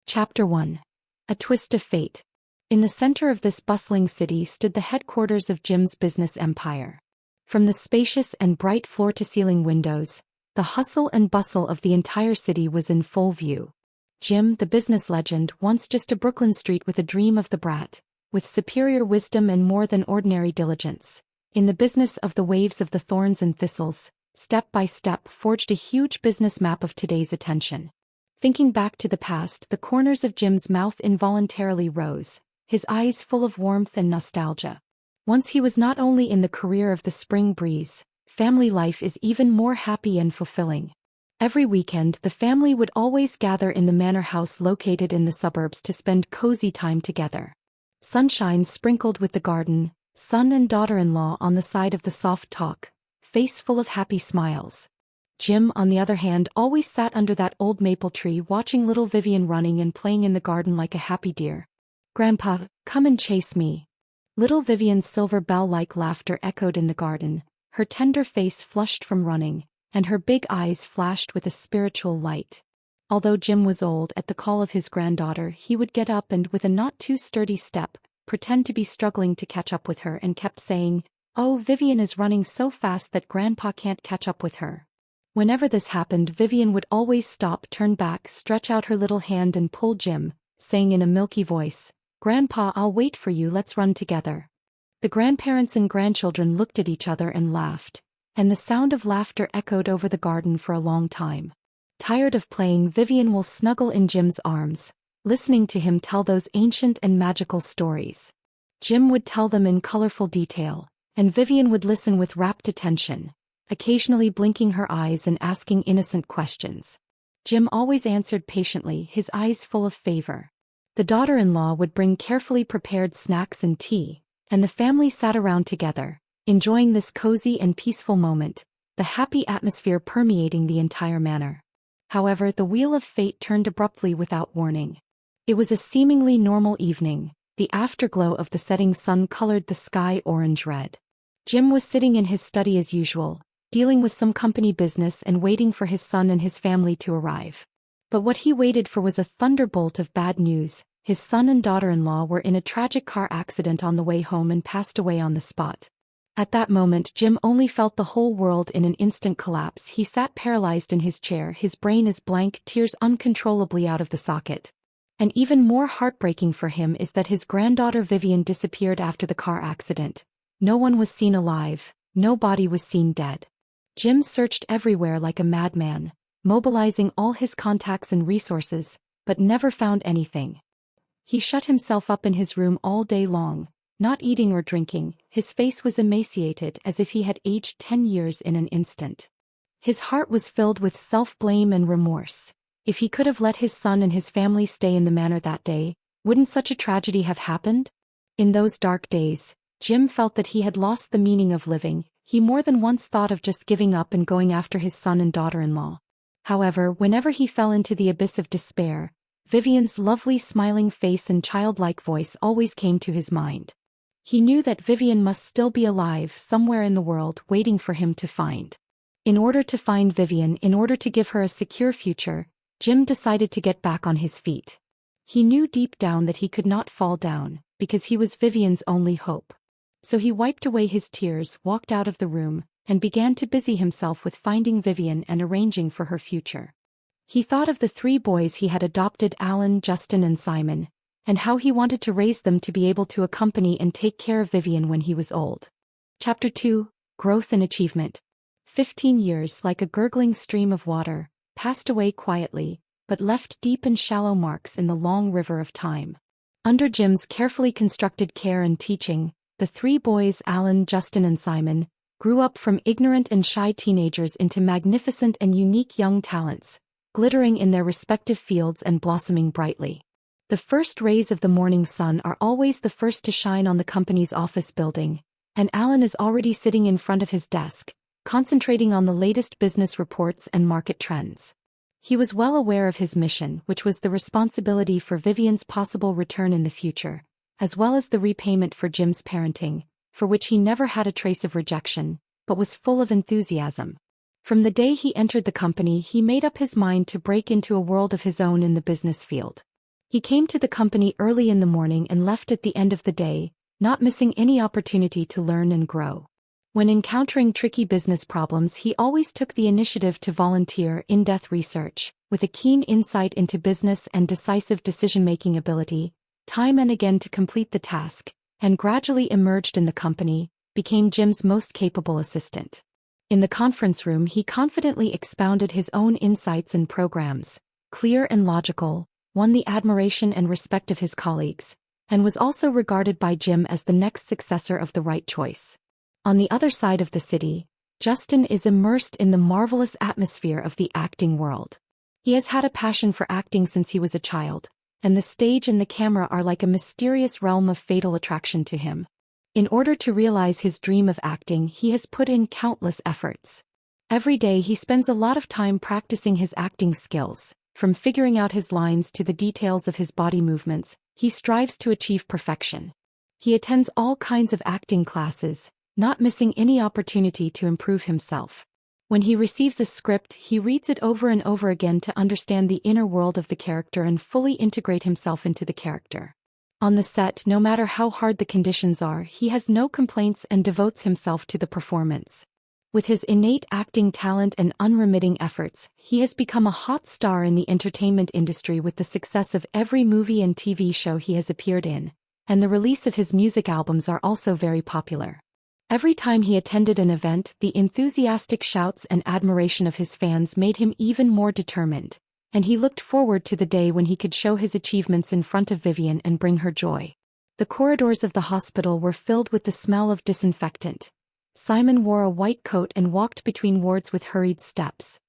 Chapter 1. A Twist of Fate. In the center of this bustling city stood the headquarters of Jim's business empire. From the spacious and bright floor-to-ceiling windows, the hustle and bustle of the entire city was in full view. Jim, the business legend, once just a Brooklyn street with a dream of the brat, with superior wisdom and more than ordinary diligence, in the business of the waves of the thorns and thistles, step by step forged a huge business map of today's attention. Thinking back to the past, the corners of Jim's mouth involuntarily rose, his eyes full of warmth and nostalgia. Once he was not only in the career of the spring breeze, family life is even more happy and fulfilling. Every weekend the family would always gather in the manor house located in the suburbs to spend cozy time together. Sunshine sprinkled with the garden, son and daughter-in-law on the side of the soft talk, face full of happy smiles. Jim, on the other hand, always sat under that old maple tree watching little Vivian running and playing in the garden like a happy deer. "Grandpa, come and chase me." Little Vivian's silver bell-like laughter echoed in the garden, her tender face flushed from running, and her big eyes flashed with a spiritual light. Although Jim was old, at the call of his granddaughter he would get up and, with a not-too-sturdy step, pretend to be struggling to catch up with her and kept saying, "Oh, Vivian is running so fast that Grandpa can't catch up with her." Whenever this happened, Vivian would always stop, turn back, stretch out her little hand and pull Jim, saying in a milky voice, "Grandpa, I'll wait for you, let's run together." The grandparents and grandchildren looked at each other and laughed, and the sound of laughter echoed over the garden for a long time. Tired of playing, Vivian will snuggle in Jim's arms, listening to him tell those ancient and magical stories. Jim would tell them in colorful detail, and Vivian would listen with rapt attention, occasionally blinking her eyes and asking innocent questions. Jim always answered patiently, his eyes full of favor. The daughter-in-law would bring carefully prepared snacks and tea, and the family sat around together, enjoying this cozy and peaceful moment, the happy atmosphere permeating the entire manor. However, the wheel of fate turned abruptly without warning. It was a seemingly normal evening. The afterglow of the setting sun colored the sky orange-red. Jim was sitting in his study as usual, dealing with some company business and waiting for his son and his family to arrive. But what he waited for was a thunderbolt of bad news. His son and daughter-in-law were in a tragic car accident on the way home and passed away on the spot. At that moment, Jim only felt the whole world in an instant collapse. He sat paralyzed in his chair, his brain as blank, tears uncontrollably out of the socket. And even more heartbreaking for him is that his granddaughter Vivian disappeared after the car accident. No one was seen alive, no body was seen dead. Jim searched everywhere like a madman, mobilizing all his contacts and resources, but never found anything. He shut himself up in his room all day long, not eating or drinking. His face was emaciated as if he had aged 10 years in an instant. His heart was filled with self-blame and remorse. If he could have let his son and his family stay in the manor that day, wouldn't such a tragedy have happened? In those dark days, Jim felt that he had lost the meaning of living. He more than once thought of just giving up and going after his son and daughter-in-law. However, whenever he fell into the abyss of despair, Vivian's lovely smiling face and childlike voice always came to his mind. He knew that Vivian must still be alive somewhere in the world, waiting for him to find. In order to find Vivian, in order to give her a secure future, Jim decided to get back on his feet. He knew deep down that he could not fall down, because he was Vivian's only hope. So he wiped away his tears, walked out of the room, and began to busy himself with finding Vivian and arranging for her future. He thought of the 3 boys he had adopted, Alan, Justin and Simon, and how he wanted to raise them to be able to accompany and take care of Vivian when he was old. Chapter 2. Growth and Achievement. 15 years, like a gurgling stream of water, passed away quietly, but left deep and shallow marks in the long river of time. Under Jim's carefully constructed care and teaching, the 3 boys, Alan, Justin and Simon, grew up from ignorant and shy teenagers into magnificent and unique young talents, glittering in their respective fields and blossoming brightly. The first rays of the morning sun are always the first to shine on the company's office building, and Alan is already sitting in front of his desk, concentrating on the latest business reports and market trends. He was well aware of his mission, which was the responsibility for Vivian's possible return in the future, as well as the repayment for Jim's parenting, for which he never had a trace of rejection, but was full of enthusiasm. From the day he entered the company, he made up his mind to break into a world of his own in the business field. He came to the company early in the morning and left at the end of the day, not missing any opportunity to learn and grow. When encountering tricky business problems, he always took the initiative to volunteer in-depth research, with a keen insight into business and decisive decision-making ability, time and again to complete the task, and gradually emerged in the company, became Jim's most capable assistant. In the conference room, he confidently expounded his own insights and programs, clear and logical, won the admiration and respect of his colleagues, and was also regarded by Jim as the next successor of the right choice. On the other side of the city, Justin is immersed in the marvelous atmosphere of the acting world. He has had a passion for acting since he was a child, and the stage and the camera are like a mysterious realm of fatal attraction to him. In order to realize his dream of acting, he has put in countless efforts. Every day he spends a lot of time practicing his acting skills. From figuring out his lines to the details of his body movements, he strives to achieve perfection. He attends all kinds of acting classes, not missing any opportunity to improve himself. When he receives a script, he reads it over and over again to understand the inner world of the character and fully integrate himself into the character. On the set, no matter how hard the conditions are, he has no complaints and devotes himself to the performance. With his innate acting talent and unremitting efforts, he has become a hot star in the entertainment industry with the success of every movie and TV show he has appeared in, and the release of his music albums are also very popular. Every time he attended an event, the enthusiastic shouts and admiration of his fans made him even more determined, and he looked forward to the day when he could show his achievements in front of Vivian and bring her joy. The corridors of the hospital were filled with the smell of disinfectant. Simon wore a white coat and walked between wards with hurried steps.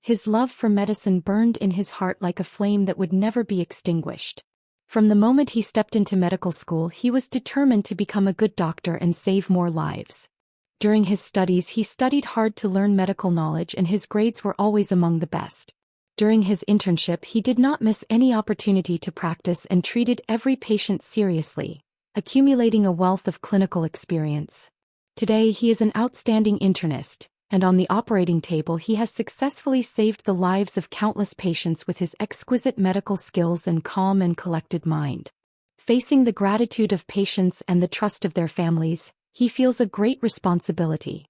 His love for medicine burned in his heart like a flame that would never be extinguished. From the moment he stepped into medical school, he was determined to become a good doctor and save more lives. During his studies, he studied hard to learn medical knowledge, and his grades were always among the best. During his internship, he did not miss any opportunity to practice and treated every patient seriously, accumulating a wealth of clinical experience. Today, he is an outstanding internist, and on the operating table he has successfully saved the lives of countless patients with his exquisite medical skills and calm and collected mind. Facing the gratitude of patients and the trust of their families, he feels a great responsibility.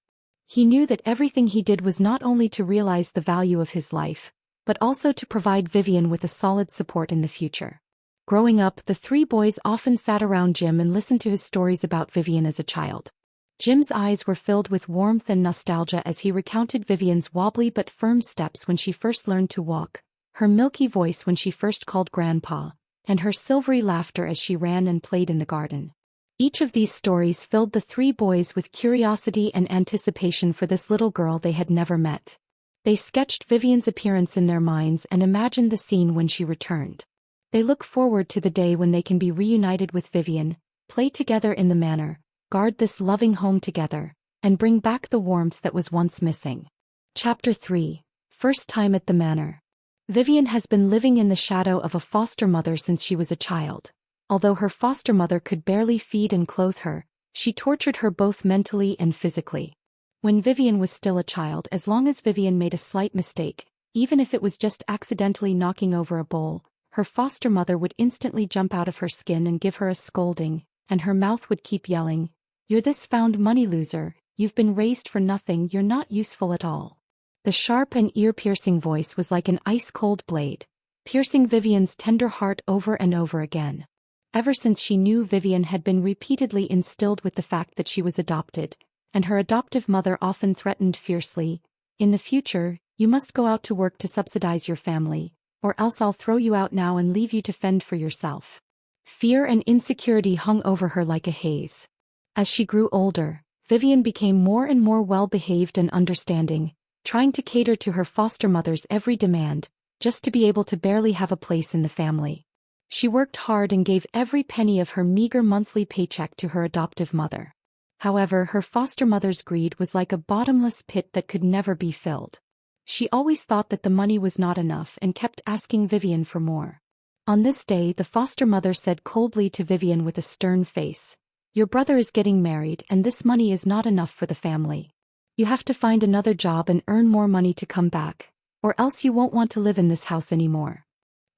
He knew that everything he did was not only to realize the value of his life, but also to provide Vivian with a solid support in the future. Growing up, the three boys often sat around Jim and listened to his stories about Vivian as a child. Jim's eyes were filled with warmth and nostalgia as he recounted Vivian's wobbly but firm steps when she first learned to walk, her milky voice when she first called Grandpa, and her silvery laughter as she ran and played in the garden. Each of these stories filled the three boys with curiosity and anticipation for this little girl they had never met. They sketched Vivian's appearance in their minds and imagined the scene when she returned. They look forward to the day when they can be reunited with Vivian, play together in the manor, guard this loving home together, and bring back the warmth that was once missing. Chapter 3. First time at the manor. Vivian has been living in the shadow of a foster mother since she was a child. Although her foster mother could barely feed and clothe her, she tortured her both mentally and physically. When Vivian was still a child, as long as Vivian made a slight mistake, even if it was just accidentally knocking over a bowl, her foster mother would instantly jump out of her skin and give her a scolding, and her mouth would keep yelling, "You're this found money loser, you've been raised for nothing, you're not useful at all." The sharp and ear-piercing voice was like an ice-cold blade, piercing Vivian's tender heart over and over again. Ever since she knew Vivian had been repeatedly instilled with the fact that she was adopted, and her adoptive mother often threatened fiercely, "In the future, you must go out to work to subsidize your family, or else I'll throw you out now and leave you to fend for yourself." Fear and insecurity hung over her like a haze. As she grew older, Vivian became more and more well-behaved and understanding, trying to cater to her foster mother's every demand, just to be able to barely have a place in the family. She worked hard and gave every penny of her meager monthly paycheck to her adoptive mother. However, her foster mother's greed was like a bottomless pit that could never be filled. She always thought that the money was not enough and kept asking Vivian for more. On this day, the foster mother said coldly to Vivian with a stern face, "Your brother is getting married and this money is not enough for the family. You have to find another job and earn more money to come back, or else you won't want to live in this house anymore."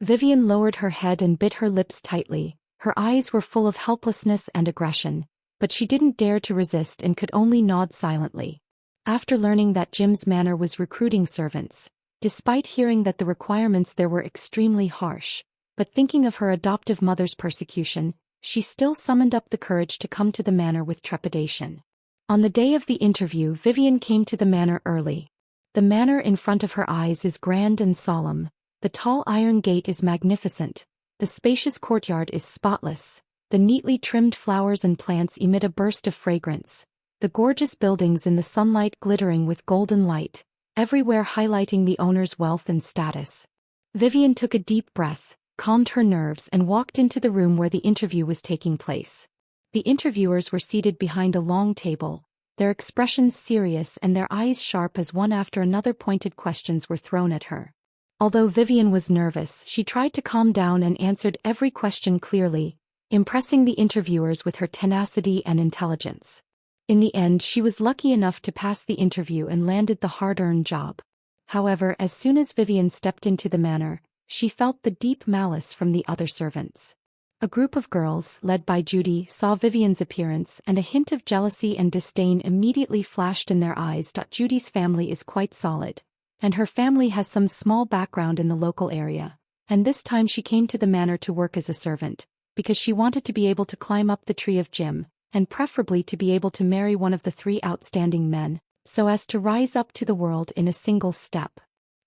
Vivian lowered her head and bit her lips tightly. Her eyes were full of helplessness and aggression, but she didn't dare to resist and could only nod silently. After learning that Jim's manor was recruiting servants, despite hearing that the requirements there were extremely harsh, but thinking of her adoptive mother's persecution, she still summoned up the courage to come to the manor with trepidation. On the day of the interview, Vivian came to the manor early. The manor in front of her eyes is grand and solemn. The tall iron gate is magnificent. The spacious courtyard is spotless. The neatly trimmed flowers and plants emit a burst of fragrance. The gorgeous buildings in the sunlight glittering with golden light, everywhere highlighting the owner's wealth and status. Vivian took a deep breath, calmed her nerves and walked into the room where the interview was taking place. The interviewers were seated behind a long table, their expressions serious and their eyes sharp as one after another pointed questions were thrown at her. Although Vivian was nervous, she tried to calm down and answered every question clearly, impressing the interviewers with her tenacity and intelligence. In the end, she was lucky enough to pass the interview and landed the hard-earned job. However, as soon as Vivian stepped into the manor, she felt the deep malice from the other servants. A group of girls, led by Judy, saw Vivian's appearance and a hint of jealousy and disdain immediately flashed in their eyes. Judy's family is quite solid, and her family has some small background in the local area, and this time she came to the manor to work as a servant, because she wanted to be able to climb up the tree of Jim, and preferably to be able to marry one of the 3 outstanding men, so as to rise up to the world in a single step.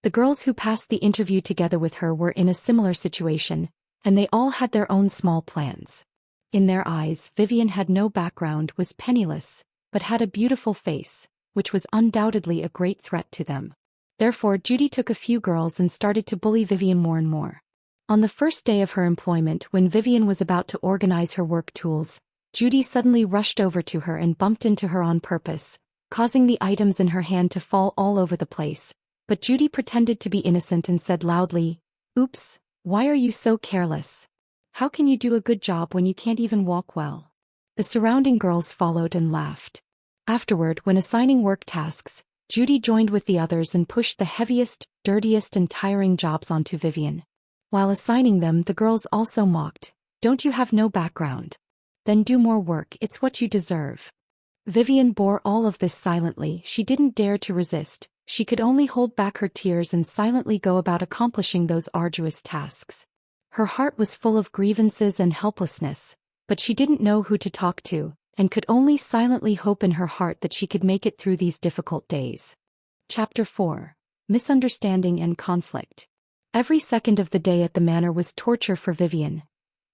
The girls who passed the interview together with her were in a similar situation, and they all had their own small plans. In their eyes, Vivian had no background, was penniless, but had a beautiful face, which was undoubtedly a great threat to them. Therefore, Judy took a few girls and started to bully Vivian more and more. On the first day of her employment, when Vivian was about to organize her work tools, Judy suddenly rushed over to her and bumped into her on purpose, causing the items in her hand to fall all over the place. But Judy pretended to be innocent and said loudly, "Oops, why are you so careless? How can you do a good job when you can't even walk well?" The surrounding girls followed and laughed. Afterward, when assigning work tasks, Judy joined with the others and pushed the heaviest, dirtiest and tiring jobs onto Vivian. While assigning them, the girls also mocked, "Don't you have no background? Then do more work, it's what you deserve." Vivian bore all of this silently. She didn't dare to resist. She could only hold back her tears and silently go about accomplishing those arduous tasks. Her heart was full of grievances and helplessness, but she didn't know who to talk to, and could only silently hope in her heart that she could make it through these difficult days. Chapter 4. Misunderstanding and Conflict. Every second of the day at the manor was torture for Vivian.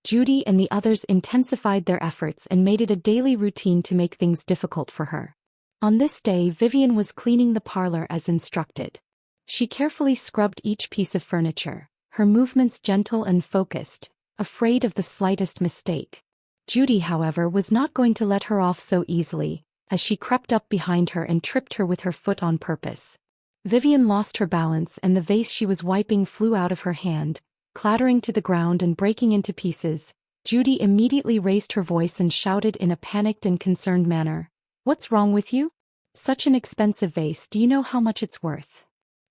Judy and the others intensified their efforts and made it a daily routine to make things difficult for her. On this day, Vivian was cleaning the parlor as instructed. She carefully scrubbed each piece of furniture, her movements gentle and focused, afraid of the slightest mistake. Judy, however, was not going to let her off so easily, as she crept up behind her and tripped her with her foot on purpose. Vivian lost her balance and the vase she was wiping flew out of her hand, clattering to the ground and breaking into pieces. Judy immediately raised her voice and shouted in a panicked and concerned manner, "What's wrong with you? Such an expensive vase, do you know how much it's worth?"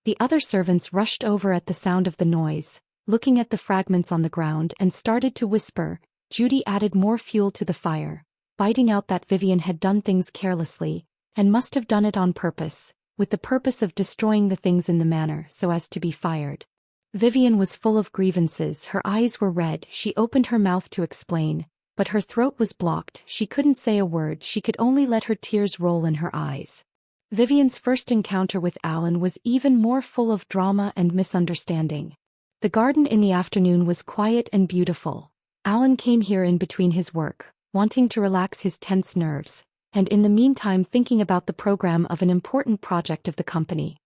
The other servants rushed over at the sound of the noise, looking at the fragments on the ground and started to whisper. Judy added more fuel to the fire, biting out that Vivian had done things carelessly, and must have done it on purpose, with the purpose of destroying the things in the manor so as to be fired. Vivian was full of grievances, her eyes were red, she opened her mouth to explain, but her throat was blocked, she couldn't say a word, she could only let her tears roll in her eyes. Vivian's first encounter with Alan was even more full of drama and misunderstanding. The garden in the afternoon was quiet and beautiful. Alan came here in between his work, wanting to relax his tense nerves, and in the meantime thinking about the program of an important project of the company.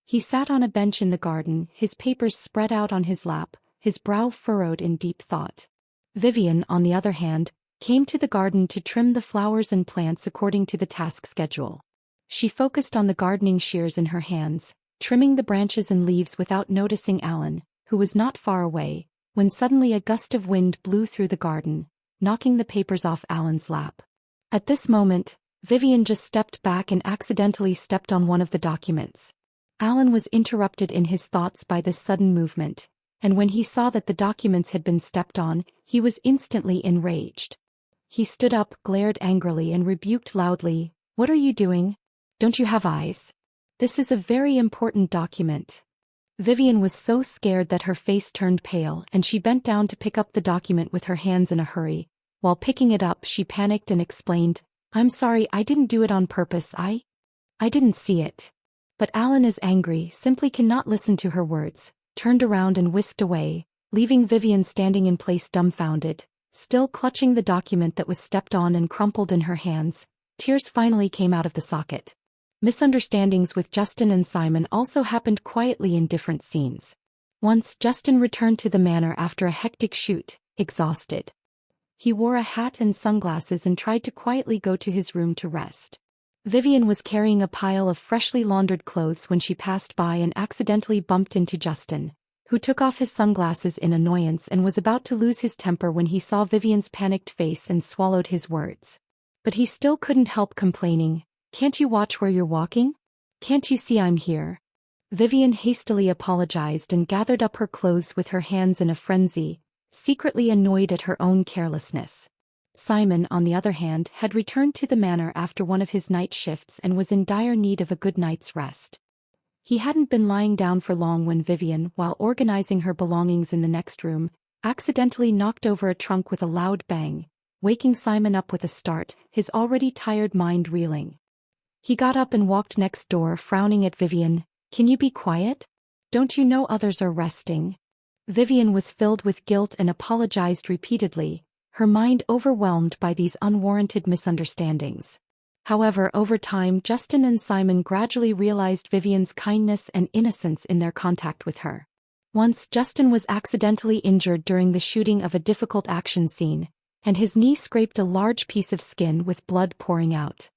He sat on a bench in the garden, his papers spread out on his lap, his brow furrowed in deep thought. Vivian, on the other hand, came to the garden to trim the flowers and plants according to the task schedule. She focused on the gardening shears in her hands, trimming the branches and leaves without noticing Alan, who was not far away, when suddenly a gust of wind blew through the garden, knocking the papers off Alan's lap. At this moment, Vivian just stepped back and accidentally stepped on one of the documents. Alan was interrupted in his thoughts by this sudden movement, and when he saw that the documents had been stepped on, he was instantly enraged. He stood up, glared angrily and rebuked loudly, "What are you doing? Don't you have eyes? This is a very important document." Vivian was so scared that her face turned pale and she bent down to pick up the document with her hands in a hurry. While picking it up, she panicked and explained, "I'm sorry, I didn't do it on purpose, I didn't see it." But Alan is angry, simply cannot listen to her words, turned around and whisked away, leaving Vivian standing in place dumbfounded, still clutching the document that was stepped on and crumpled in her hands. Tears finally came out of the socket. Misunderstandings with Justin and Simon also happened quietly in different scenes. Once Justin returned to the manor after a hectic shoot, exhausted. He wore a hat and sunglasses and tried to quietly go to his room to rest. Vivian was carrying a pile of freshly laundered clothes when she passed by and accidentally bumped into Justin, who took off his sunglasses in annoyance and was about to lose his temper when he saw Vivian's panicked face and swallowed his words. But he still couldn't help complaining, "Can't you watch where you're walking? Can't you see I'm here?" Vivian hastily apologized and gathered up her clothes with her hands in a frenzy, secretly annoyed at her own carelessness. Simon, on the other hand, had returned to the manor after one of his night shifts and was in dire need of a good night's rest. He hadn't been lying down for long when Vivian, while organizing her belongings in the next room, accidentally knocked over a trunk with a loud bang, waking Simon up with a start, his already tired mind reeling. He got up and walked next door, frowning at Vivian. "Can you be quiet? Don't you know others are resting?" Vivian was filled with guilt and apologized repeatedly, her mind overwhelmed by these unwarranted misunderstandings. However, over time, Justin and Simon gradually realized Vivian's kindness and innocence in their contact with her. Once Justin was accidentally injured during the shooting of a difficult action scene, and his knee scraped a large piece of skin with blood pouring out.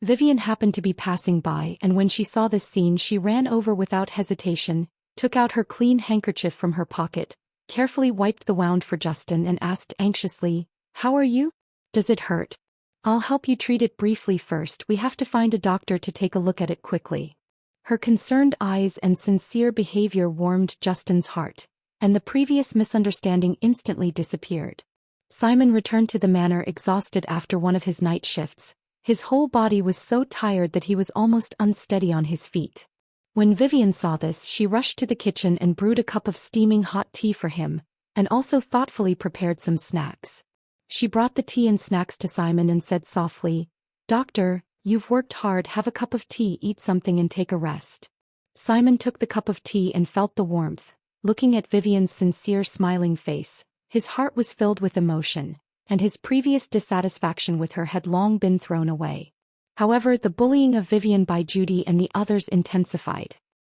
Vivian happened to be passing by, and when she saw this scene she ran over without hesitation, took out her clean handkerchief from her pocket, carefully wiped the wound for Justin and asked anxiously, "How are you? Does it hurt? I'll help you treat it briefly first. We have to find a doctor to take a look at it quickly." Her concerned eyes and sincere behavior warmed Justin's heart, and the previous misunderstanding instantly disappeared. Simon returned to the manor exhausted after one of his night shifts. His whole body was so tired that he was almost unsteady on his feet. When Vivian saw this, she rushed to the kitchen and brewed a cup of steaming hot tea for him, and also thoughtfully prepared some snacks. She brought the tea and snacks to Simon and said softly, "Doctor, you've worked hard, have a cup of tea, eat something and take a rest." Simon took the cup of tea and felt the warmth. Looking at Vivian's sincere smiling face, his heart was filled with emotion, and his previous dissatisfaction with her had long been thrown away. However, the bullying of Vivian by Judy and the others intensified.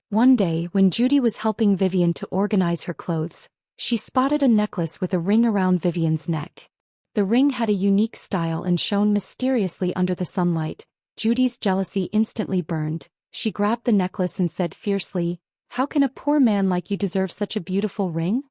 One day, when Judy was helping Vivian to organize her clothes, she spotted a necklace with a ring around Vivian's neck. The ring had a unique style and shone mysteriously under the sunlight. Judy's jealousy instantly burned. She grabbed the necklace and said fiercely, "How can a poor man like you deserve such a beautiful ring?"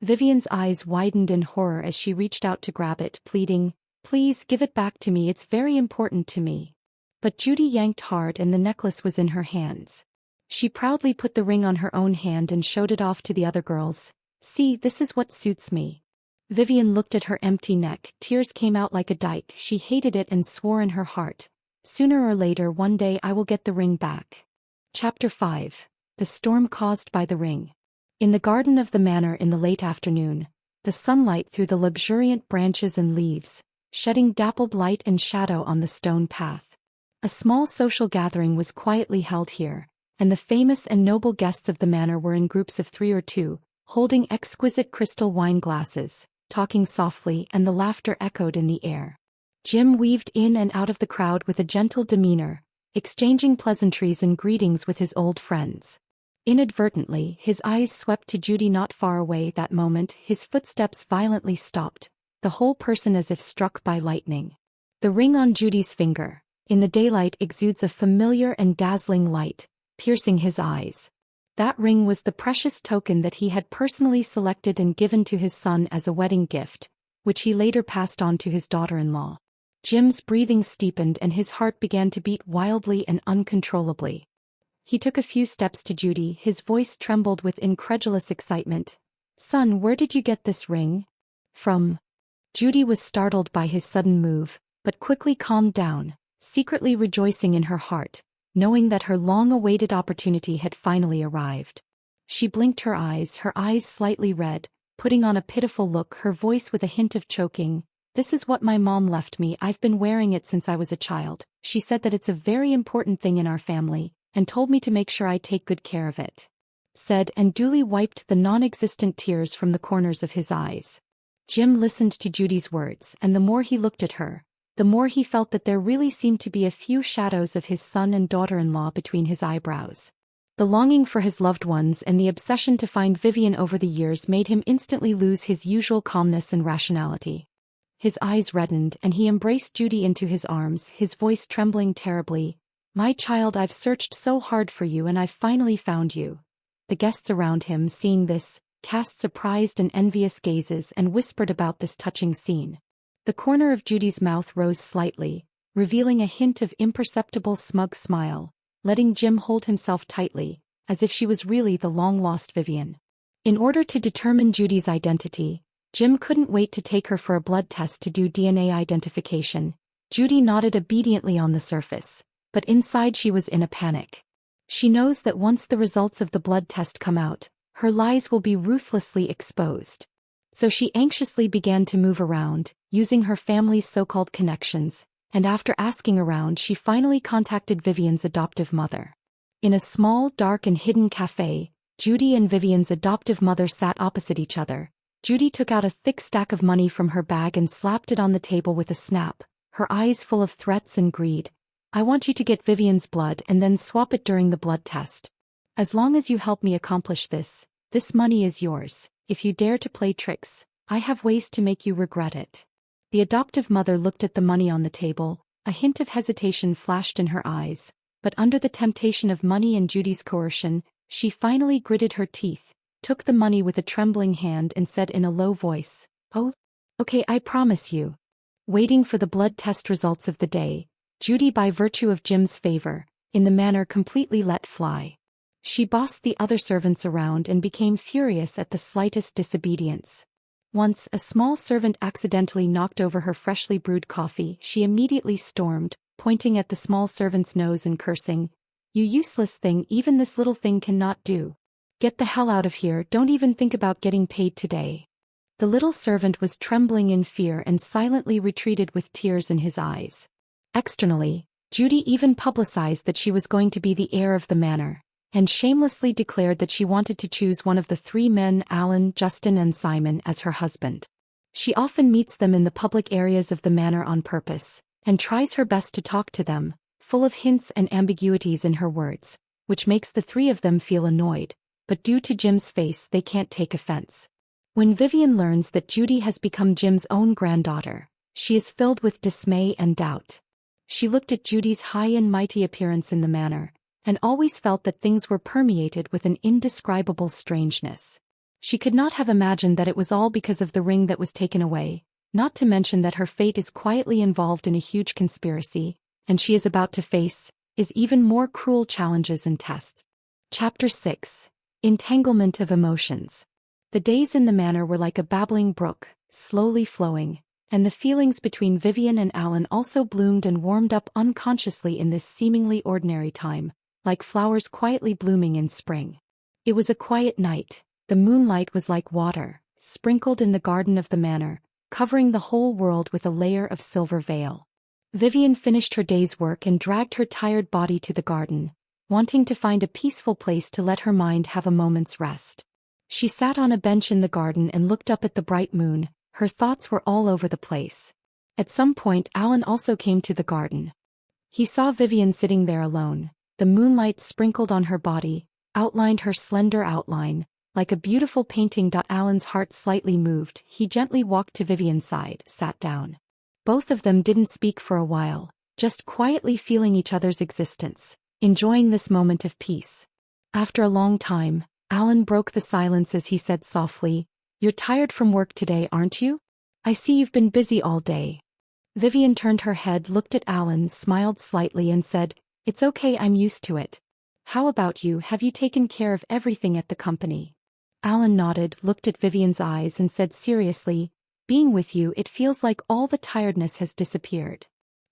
Vivian's eyes widened in horror as she reached out to grab it, pleading, "Please give it back to me, it's very important to me." But Judy yanked hard and the necklace was in her hands. She proudly put the ring on her own hand and showed it off to the other girls. "See, this is what suits me." Vivian looked at her empty neck, tears came out like a dike, she hated it and swore in her heart, "Sooner or later one day I will get the ring back." Chapter 5. The Storm Caused by the Ring. In the garden of the manor in the late afternoon, the sunlight through the luxuriant branches and leaves, shedding dappled light and shadow on the stone path. A small social gathering was quietly held here, and the famous and noble guests of the manor were in groups of 3 or 2, holding exquisite crystal wine glasses, talking softly, and the laughter echoed in the air. Jim weaved in and out of the crowd with a gentle demeanor, exchanging pleasantries and greetings with his old friends. Inadvertently, his eyes swept to Judy not far away. That moment, his footsteps violently stopped, the whole person as if struck by lightning. The ring on Judy's finger, in the daylight, exudes a familiar and dazzling light, piercing his eyes. That ring was the precious token that he had personally selected and given to his son as a wedding gift, which he later passed on to his daughter-in-law. Jim's breathing steepened and his heart began to beat wildly and uncontrollably. He took a few steps to Judy, his voice trembled with incredulous excitement. "Son, where did you get this ring?" "From." Judy was startled by his sudden move, but quickly calmed down, secretly rejoicing in her heart, knowing that her long-awaited opportunity had finally arrived. She blinked her eyes slightly red, putting on a pitiful look, her voice with a hint of choking. "This is what my mom left me. I've been wearing it since I was a child. She said that it's a very important thing in our family, and told me to make sure I take good care of it," said, and duly wiped the non-existent tears from the corners of his eyes. Jim listened to Judy's words, and the more he looked at her, the more he felt that there really seemed to be a few shadows of his son and daughter-in-law between his eyebrows. The longing for his loved ones and the obsession to find Vivian over the years made him instantly lose his usual calmness and rationality. His eyes reddened and he embraced Judy into his arms, his voice trembling terribly. "My child, I've searched so hard for you and I've finally found you." The guests around him, seeing this, cast surprised and envious gazes and whispered about this touching scene. The corner of Judy's mouth rose slightly, revealing a hint of imperceptible smug smile, letting Jim hold himself tightly, as if she was really the long-lost Vivian. In order to determine Judy's identity, Jim couldn't wait to take her for a blood test to do DNA identification. Judy nodded obediently on the surface, but inside she was in a panic. She knows that once the results of the blood test come out, her lies will be ruthlessly exposed. So she anxiously began to move around, using her family's so-called connections, and after asking around she finally contacted Vivian's adoptive mother. In a small, dark and hidden cafe, Judy and Vivian's adoptive mother sat opposite each other. Judy took out a thick stack of money from her bag and slapped it on the table with a snap, her eyes full of threats and greed. "I want you to get Vivian's blood and then swap it during the blood test. As long as you help me accomplish this, this money is yours. If you dare to play tricks, I have ways to make you regret it." The adoptive mother looked at the money on the table, a hint of hesitation flashed in her eyes, but under the temptation of money and Judy's coercion, she finally gritted her teeth, took the money with a trembling hand and said in a low voice, "Oh, okay, I promise you." Waiting for the blood test results of the day, Judy, by virtue of Jim's favor, in the manner completely let fly. She bossed the other servants around and became furious at the slightest disobedience. Once a small servant accidentally knocked over her freshly brewed coffee, she immediately stormed, pointing at the small servant's nose and cursing, "You useless thing, even this little thing cannot do. Get the hell out of here, don't even think about getting paid today." The little servant was trembling in fear and silently retreated with tears in his eyes. Externally, Judy even publicized that she was going to be the heir of the manor, and shamelessly declared that she wanted to choose one of the three men, Alan, Justin and Simon, as her husband. She often meets them in the public areas of the manor on purpose, and tries her best to talk to them, full of hints and ambiguities in her words, which makes the three of them feel annoyed, but due to Jim's face they can't take offense. When Vivian learns that Judy has become Jim's own granddaughter, she is filled with dismay and doubt. She looked at Judy's high and mighty appearance in the manor, and always felt that things were permeated with an indescribable strangeness. She could not have imagined that it was all because of the ring that was taken away, not to mention that her fate is quietly involved in a huge conspiracy, and she is about to face even more cruel challenges and tests. Chapter 6. Entanglement of Emotions. The days in the manor were like a babbling brook, slowly flowing, and the feelings between Vivian and Alan also bloomed and warmed up unconsciously in this seemingly ordinary time, like flowers quietly blooming in spring. It was a quiet night. The moonlight was like water, sprinkled in the garden of the manor, covering the whole world with a layer of silver veil. Vivian finished her day's work and dragged her tired body to the garden, wanting to find a peaceful place to let her mind have a moment's rest. She sat on a bench in the garden and looked up at the bright moon. Her thoughts were all over the place. At some point Alan also came to the garden. He saw Vivian sitting there alone. The moonlight sprinkled on her body, outlined her slender outline, like a beautiful painting. Alan's heart slightly moved. He gently walked to Vivian's side, sat down. Both of them didn't speak for a while, just quietly feeling each other's existence, enjoying this moment of peace. After a long time, Alan broke the silence as he said softly, "You're tired from work today, aren't you? I see you've been busy all day." Vivian turned her head, looked at Alan, smiled slightly and said, "It's okay, I'm used to it. How about you, have you taken care of everything at the company?" Alan nodded, looked at Vivian's eyes and said seriously, "Being with you, it feels like all the tiredness has disappeared."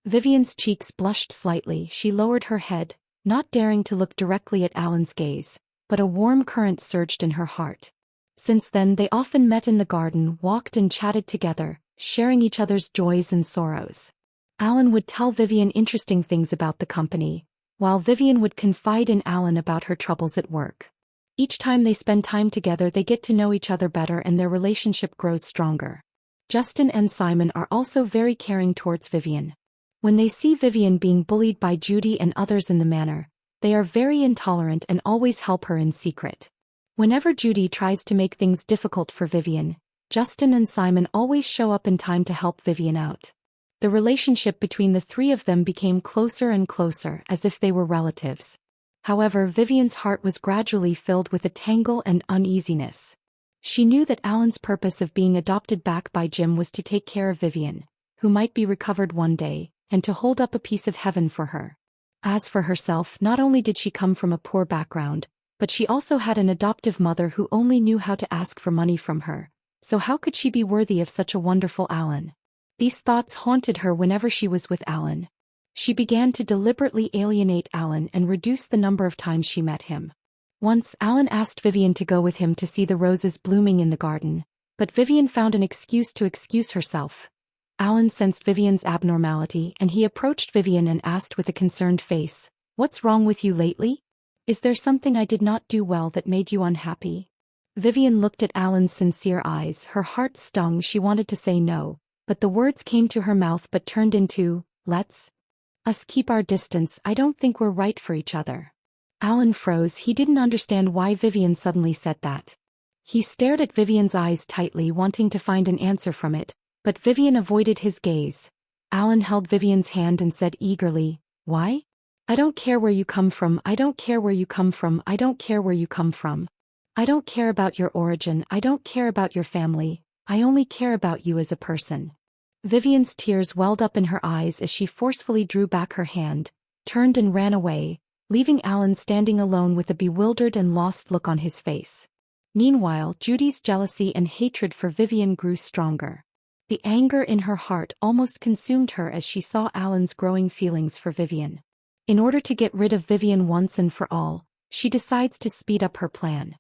Vivian's cheeks blushed slightly. She lowered her head, not daring to look directly at Alan's gaze, but a warm current surged in her heart. Since then they often met in the garden, walked and chatted together, sharing each other's joys and sorrows. Alan would tell Vivian interesting things about the company, while Vivian would confide in Alan about her troubles at work. Each time they spend time together they get to know each other better and their relationship grows stronger. Justin and Simon are also very caring towards Vivian. When they see Vivian being bullied by Judy and others in the manor, they are very intolerant and always help her in secret. Whenever Judy tries to make things difficult for Vivian, Justin and Simon always show up in time to help Vivian out. The relationship between the three of them became closer and closer, as if they were relatives. However, Vivian's heart was gradually filled with a tangle and uneasiness. She knew that Alan's purpose of being adopted back by Jim was to take care of Vivian, who might be recovered one day, and to hold up a piece of heaven for her. As for herself, not only did she come from a poor background, but she also had an adoptive mother who only knew how to ask for money from her, so how could she be worthy of such a wonderful Alan? These thoughts haunted her whenever she was with Alan. She began to deliberately alienate Alan and reduce the number of times she met him. Once Alan asked Vivian to go with him to see the roses blooming in the garden, but Vivian found an excuse to excuse herself. Alan sensed Vivian's abnormality and he approached Vivian and asked with a concerned face, "What's wrong with you lately? Is there something I did not do well that made you unhappy?" Vivian looked at Alan's sincere eyes. Her heart stung. She wanted to say no, but the words came to her mouth but turned into, "Let's us keep our distance. I don't think we're right for each other." Alan froze. He didn't understand why Vivian suddenly said that. He stared at Vivian's eyes tightly, wanting to find an answer from it, but Vivian avoided his gaze. Alan held Vivian's hand and said eagerly, "Why? I don't care where you come from. I don't care where you come from. I don't care where you come from. I don't care about your origin. I don't care about your family. I only care about you as a person." Vivian's tears welled up in her eyes as she forcefully drew back her hand, turned and ran away, leaving Alan standing alone with a bewildered and lost look on his face. Meanwhile, Judy's jealousy and hatred for Vivian grew stronger. The anger in her heart almost consumed her as she saw Alan's growing feelings for Vivian. In order to get rid of Vivian once and for all, she decides to speed up her plan.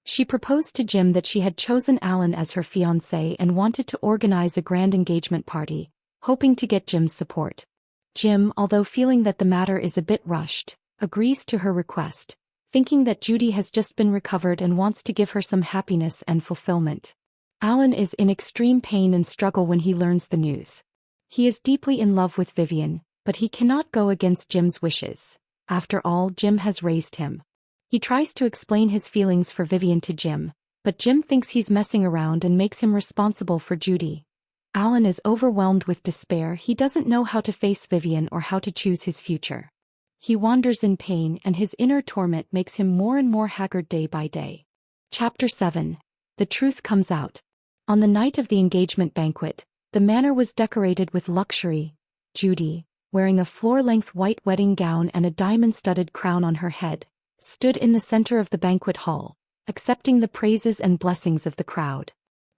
She proposed to Jim that she had chosen Alan as her fiancé and wanted to organize a grand engagement party, hoping to get Jim's support. Jim, although feeling that the matter is a bit rushed, agrees to her request, thinking that Judy has just been recovered and wants to give her some happiness and fulfillment. Alan is in extreme pain and struggle when he learns the news. He is deeply in love with Vivian, but he cannot go against Jim's wishes. After all, Jim has raised him. He tries to explain his feelings for Vivian to Jim, but Jim thinks he's messing around and makes him responsible for Judy. Alan is overwhelmed with despair. He doesn't know how to face Vivian or how to choose his future. He wanders in pain and his inner torment makes him more and more haggard day by day. Chapter 7. The truth comes out. On the night of the engagement banquet, the manor was decorated with luxury. Judy, wearing a floor-length white wedding gown and a diamond-studded crown on her head, stood in the center of the banquet hall, accepting the praises and blessings of the crowd.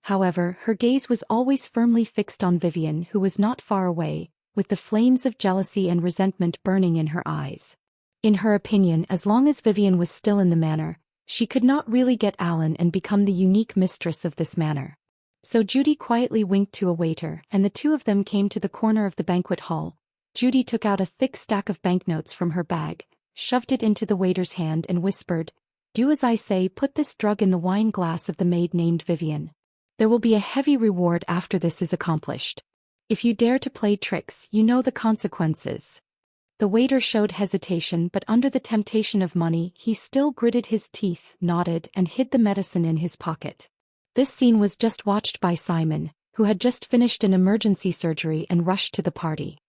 However, her gaze was always firmly fixed on Vivian, who was not far away, with the flames of jealousy and resentment burning in her eyes. In her opinion, as long as Vivian was still in the manor, she could not really get Alan and become the unique mistress of this manor. So Judy quietly winked to a waiter, and the two of them came to the corner of the banquet hall. Judy took out a thick stack of banknotes from her bag, shoved it into the waiter's hand and whispered, "Do as I say, put this drug in the wine glass of the maid named Vivian. There will be a heavy reward after this is accomplished. If you dare to play tricks, you know the consequences." The waiter showed hesitation, but under the temptation of money, he still gritted his teeth, nodded, and hid the medicine in his pocket. This scene was just watched by Simon, who had just finished an emergency surgery and rushed to the party.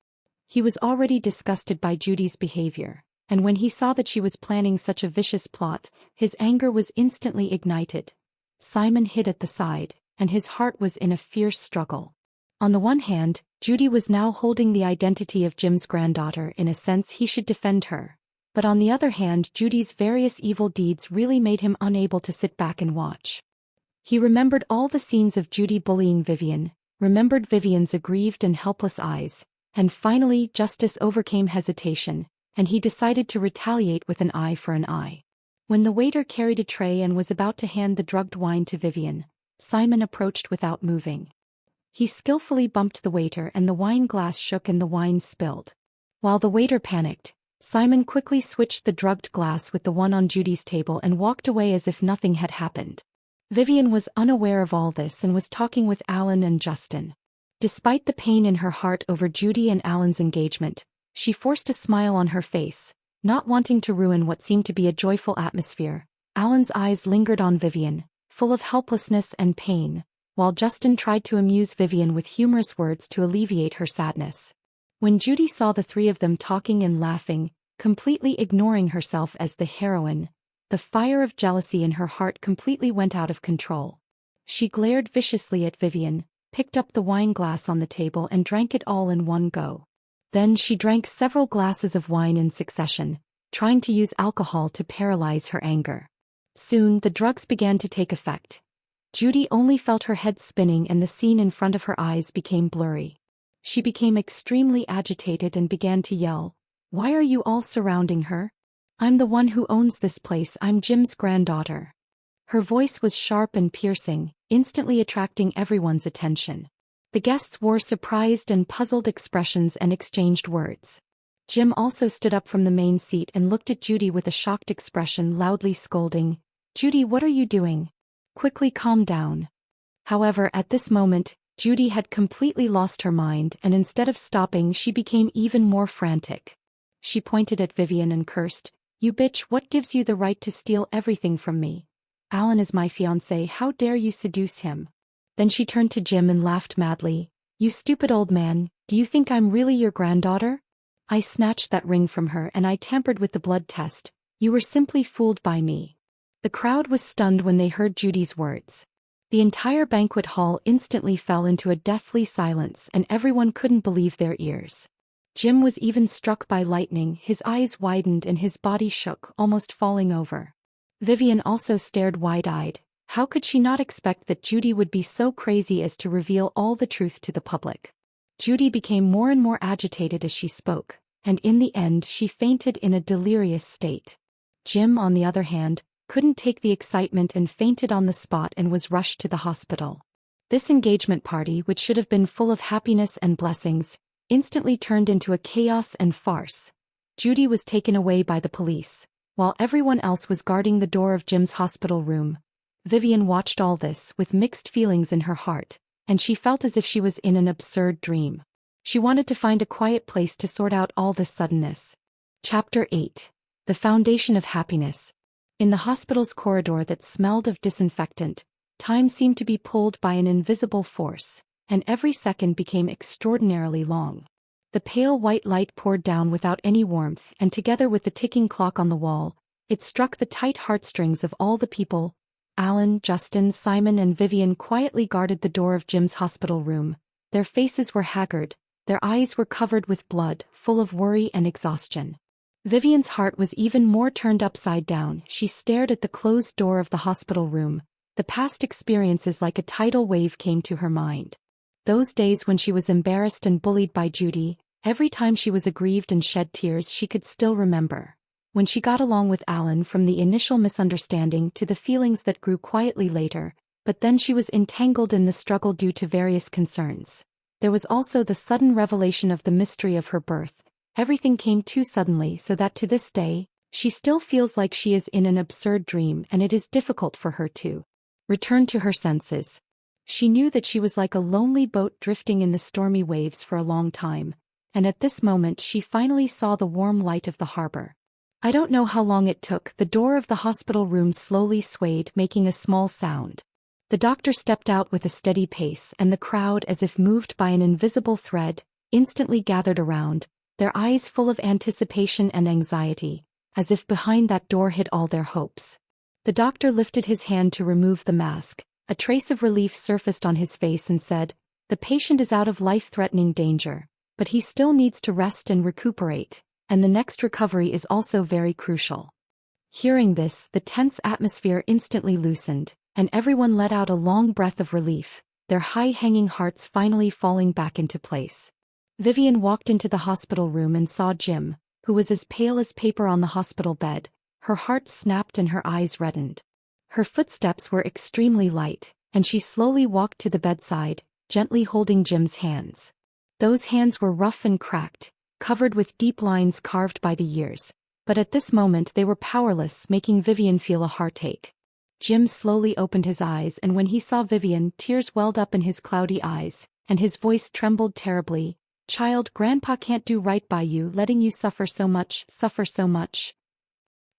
He was already disgusted by Judy's behavior, and when he saw that she was planning such a vicious plot, his anger was instantly ignited. Simon hid at the side, and his heart was in a fierce struggle. On the one hand, Judy was now holding the identity of Jim's granddaughter. In a sense, he should defend her. But on the other hand, Judy's various evil deeds really made him unable to sit back and watch. He remembered all the scenes of Judy bullying Vivian, remembered Vivian's aggrieved and helpless eyes, and finally justice overcame hesitation, and he decided to retaliate with an eye for an eye. When the waiter carried a tray and was about to hand the drugged wine to Vivian, Simon approached without moving. He skillfully bumped the waiter and the wine glass shook and the wine spilled. While the waiter panicked, Simon quickly switched the drugged glass with the one on Judy's table and walked away as if nothing had happened. Vivian was unaware of all this and was talking with Alan and Justin. Despite the pain in her heart over Judy and Alan's engagement, she forced a smile on her face, not wanting to ruin what seemed to be a joyful atmosphere. Alan's eyes lingered on Vivian, full of helplessness and pain, while Justin tried to amuse Vivian with humorous words to alleviate her sadness. When Judy saw the three of them talking and laughing, completely ignoring herself as the heroine, the fire of jealousy in her heart completely went out of control. She glared viciously at Vivian, picked up the wine glass on the table and drank it all in one go. Then she drank several glasses of wine in succession, trying to use alcohol to paralyze her anger. Soon the drugs began to take effect. Judy only felt her head spinning and the scene in front of her eyes became blurry. She became extremely agitated and began to yell, "Why are you all surrounding her? I'm the one who owns this place, I'm Jim's granddaughter." Her voice was sharp and piercing, instantly attracting everyone's attention. The guests wore surprised and puzzled expressions and exchanged words. Jim also stood up from the main seat and looked at Judy with a shocked expression, loudly scolding, "Judy, what are you doing? Quickly calm down." However, at this moment, Judy had completely lost her mind and instead of stopping she became even more frantic. She pointed at Vivian and cursed, "You bitch, what gives you the right to steal everything from me? Alan is my fiancé, how dare you seduce him?" Then she turned to Jim and laughed madly, "You stupid old man, do you think I'm really your granddaughter? I snatched that ring from her and I tampered with the blood test, you were simply fooled by me." The crowd was stunned when they heard Judy's words. The entire banquet hall instantly fell into a deathly silence and everyone couldn't believe their ears. Jim was even struck by lightning, his eyes widened and his body shook, almost falling over. Vivian also stared wide-eyed. How could she not expect that Judy would be so crazy as to reveal all the truth to the public? Judy became more and more agitated as she spoke, and in the end she fainted in a delirious state. Jim, on the other hand, couldn't take the excitement and fainted on the spot and was rushed to the hospital. This engagement party, which should have been full of happiness and blessings, instantly turned into a chaos and farce. Judy was taken away by the police, while everyone else was guarding the door of Jim's hospital room. Vivian watched all this with mixed feelings in her heart, and she felt as if she was in an absurd dream. She wanted to find a quiet place to sort out all this suddenness. Chapter 8. The Foundation of Happiness. In the hospital's corridor that smelled of disinfectant, time seemed to be pulled by an invisible force, and every second became extraordinarily long. The pale white light poured down without any warmth, and together with the ticking clock on the wall, it struck the tight heartstrings of all the people. Alan, Justin, Simon and Vivian quietly guarded the door of Jim's hospital room. Their faces were haggard, their eyes were covered with blood, full of worry and exhaustion. Vivian's heart was even more turned upside down. She stared at the closed door of the hospital room. The past experiences like a tidal wave came to her mind. Those days when she was embarrassed and bullied by Judy, every time she was aggrieved and shed tears she could still remember. When she got along with Alan, from the initial misunderstanding to the feelings that grew quietly later, but then she was entangled in the struggle due to various concerns. There was also the sudden revelation of the mystery of her birth. Everything came too suddenly so that to this day, she still feels like she is in an absurd dream and it is difficult for her to return to her senses. She knew that she was like a lonely boat drifting in the stormy waves for a long time, and at this moment she finally saw the warm light of the harbor. I don't know how long it took. The door of the hospital room slowly swayed, making a small sound. The doctor stepped out with a steady pace, and the crowd, as if moved by an invisible thread, instantly gathered around, their eyes full of anticipation and anxiety, as if behind that door hid all their hopes. The doctor lifted his hand to remove the mask. A trace of relief surfaced on his face and said, "The patient is out of life-threatening danger, but he still needs to rest and recuperate, and the next recovery is also very crucial." Hearing this, the tense atmosphere instantly loosened, and everyone let out a long breath of relief, their high-hanging hearts finally falling back into place. Vivian walked into the hospital room and saw Jim, who was as pale as paper on the hospital bed. Her heart snapped and her eyes reddened. Her footsteps were extremely light, and she slowly walked to the bedside, gently holding Jim's hands. Those hands were rough and cracked, covered with deep lines carved by the years, but at this moment they were powerless, making Vivian feel a heartache. Jim slowly opened his eyes, and when he saw Vivian, tears welled up in his cloudy eyes, and his voice trembled terribly. "Child, Grandpa can't do right by you, letting you suffer so much, suffer so much."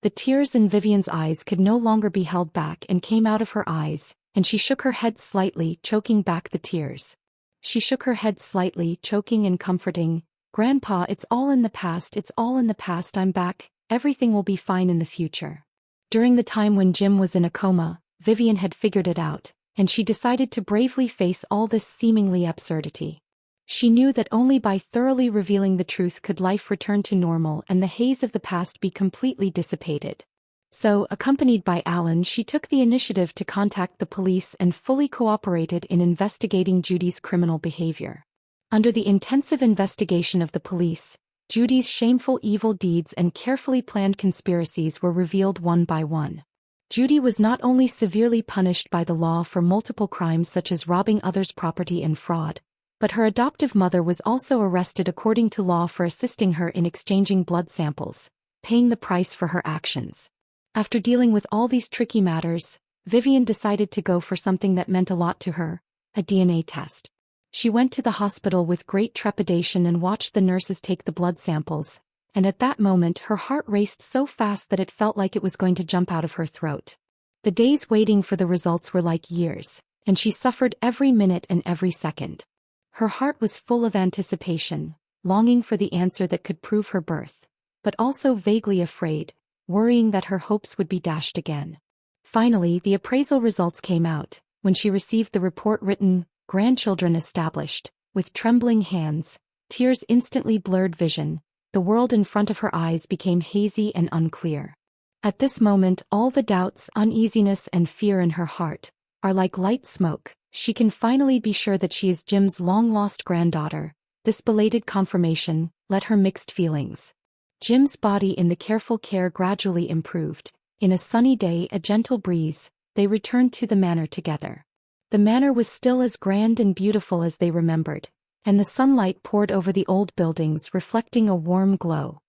The tears in Vivian's eyes could no longer be held back and came out of her eyes, and she shook her head slightly, choking back the tears. She shook her head slightly, choking and comforting. "Grandpa, it's all in the past, it's all in the past, I'm back, everything will be fine in the future." During the time when Jim was in a coma, Vivian had figured it out, and she decided to bravely face all this seemingly absurdity. She knew that only by thoroughly revealing the truth could life return to normal and the haze of the past be completely dissipated. So, accompanied by Alan, she took the initiative to contact the police and fully cooperated in investigating Judy's criminal behavior. Under the intensive investigation of the police, Judy's shameful evil deeds and carefully planned conspiracies were revealed one by one. Judy was not only severely punished by the law for multiple crimes such as robbing others' property and fraud, but her adoptive mother was also arrested according to law for assisting her in exchanging blood samples, paying the price for her actions. After dealing with all these tricky matters, Vivian decided to go for something that meant a lot to her, a DNA test. She went to the hospital with great trepidation and watched the nurses take the blood samples, and at that moment her heart raced so fast that it felt like it was going to jump out of her throat. The days waiting for the results were like years, and she suffered every minute and every second. Her heart was full of anticipation, longing for the answer that could prove her birth, but also vaguely afraid, worrying that her hopes would be dashed again. Finally, the appraisal results came out. When she received the report written, "Grandchildren established," with trembling hands, tears instantly blurred vision, the world in front of her eyes became hazy and unclear. At this moment, all the doubts, uneasiness and fear in her heart are like light smoke. She can finally be sure that she is Jim's long-lost granddaughter. This belated confirmation let her mixed feelings. Jim's body in the careful care gradually improved. In a sunny day, a gentle breeze, they returned to the manor together. The manor was still as grand and beautiful as they remembered, and the sunlight poured over the old buildings, reflecting a warm glow.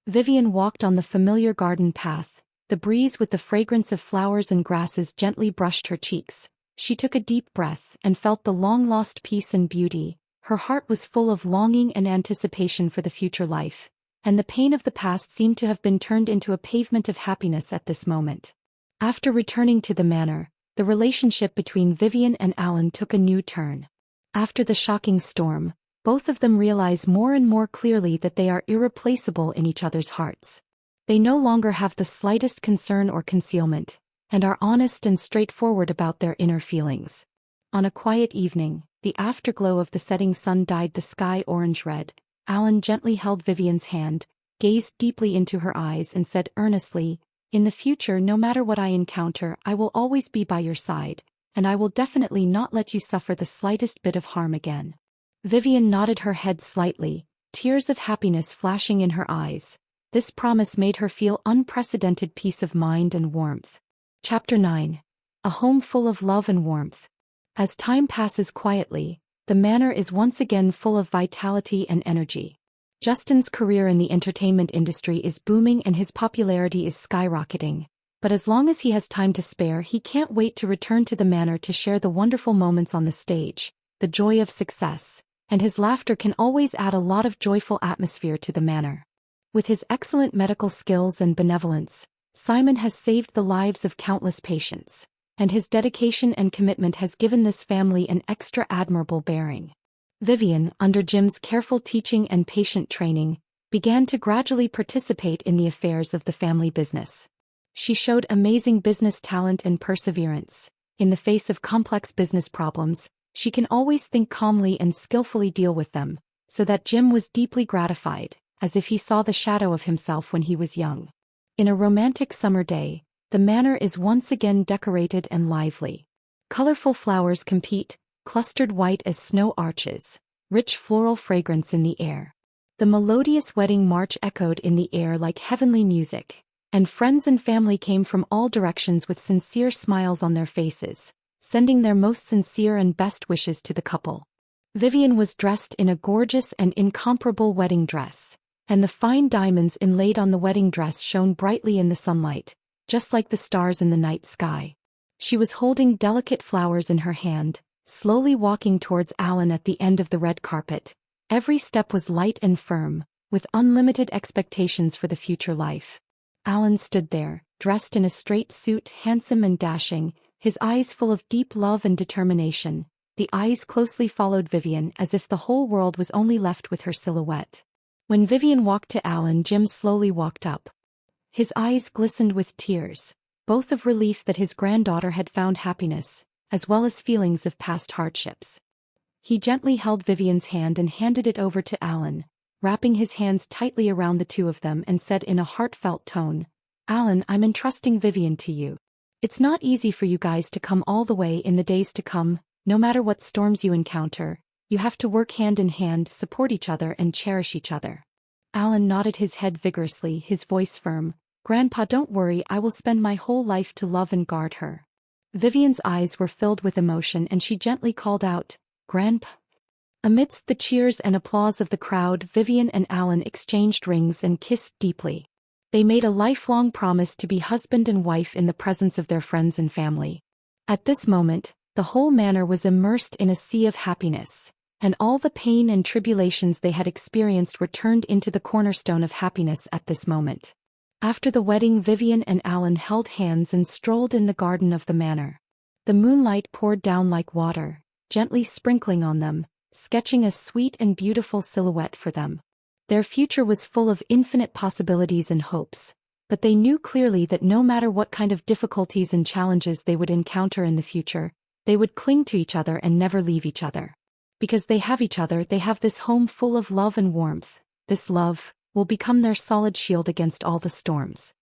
Vivian walked on the familiar garden path. The breeze with the fragrance of flowers and grasses gently brushed her cheeks. She took a deep breath and felt the long-lost peace and beauty. Her heart was full of longing and anticipation for the future life, and the pain of the past seemed to have been turned into a pavement of happiness at this moment. After returning to the manor, the relationship between Vivian and Alan took a new turn. After the shocking storm, both of them realize more and more clearly that they are irreplaceable in each other's hearts. They no longer have the slightest concern or concealment, and are honest and straightforward about their inner feelings. On a quiet evening, the afterglow of the setting sun dyed the sky orange-red. Alan gently held Vivian's hand, gazed deeply into her eyes and said earnestly, "In the future, no matter what I encounter, I will always be by your side, and I will definitely not let you suffer the slightest bit of harm again." Vivian nodded her head slightly, tears of happiness flashing in her eyes. This promise made her feel unprecedented peace of mind and warmth. Chapter 9. A home full of love and warmth. As time passes quietly, the manor is once again full of vitality and energy. Justin's career in the entertainment industry is booming and his popularity is skyrocketing, but as long as he has time to spare, he can't wait to return to the manor to share the wonderful moments on the stage, the joy of success, and his laughter can always add a lot of joyful atmosphere to the manor. With his excellent medical skills and benevolence, Simon has saved the lives of countless patients, and his dedication and commitment has given this family an extra admirable bearing. Vivian, under Jim's careful teaching and patient training, began to gradually participate in the affairs of the family business. She showed amazing business talent and perseverance. In the face of complex business problems, she can always think calmly and skillfully deal with them, so that Jim was deeply gratified, as if he saw the shadow of himself when he was young. In a romantic summer day, the manor is once again decorated and lively. Colorful flowers compete, clustered white as snow arches, rich floral fragrance in the air. The melodious wedding march echoed in the air like heavenly music, and friends and family came from all directions with sincere smiles on their faces, sending their most sincere and best wishes to the couple. Vivian was dressed in a gorgeous and incomparable wedding dress, and the fine diamonds inlaid on the wedding dress shone brightly in the sunlight, just like the stars in the night sky. She was holding delicate flowers in her hand, slowly walking towards Alan at the end of the red carpet. Every step was light and firm, with unlimited expectations for the future life. Alan stood there, dressed in a straight suit, handsome and dashing, his eyes full of deep love and determination. The eyes closely followed Vivian as if the whole world was only left with her silhouette. When Vivian walked to Alan, Jim slowly walked up. His eyes glistened with tears, both of relief that his granddaughter had found happiness, as well as feelings of past hardships. He gently held Vivian's hand and handed it over to Alan, wrapping his hands tightly around the two of them, and said in a heartfelt tone, "Alan, I'm entrusting Vivian to you. It's not easy for you guys to come all the way in the days to come. No matter what storms you encounter, you have to work hand in hand, support each other and cherish each other." Alan nodded his head vigorously, his voice firm. "Grandpa, don't worry, I will spend my whole life to love and guard her." Vivian's eyes were filled with emotion and she gently called out, "Grandpa." Amidst the cheers and applause of the crowd, Vivian and Alan exchanged rings and kissed deeply. They made a lifelong promise to be husband and wife in the presence of their friends and family. At this moment, the whole manor was immersed in a sea of happiness, and all the pain and tribulations they had experienced were turned into the cornerstone of happiness at this moment. After the wedding, Vivian and Alan held hands and strolled in the garden of the manor. The moonlight poured down like water, gently sprinkling on them, sketching a sweet and beautiful silhouette for them. Their future was full of infinite possibilities and hopes, but they knew clearly that no matter what kind of difficulties and challenges they would encounter in the future, they would cling to each other and never leave each other. Because they have each other, they have this home full of love and warmth. This love will become their solid shield against all the storms.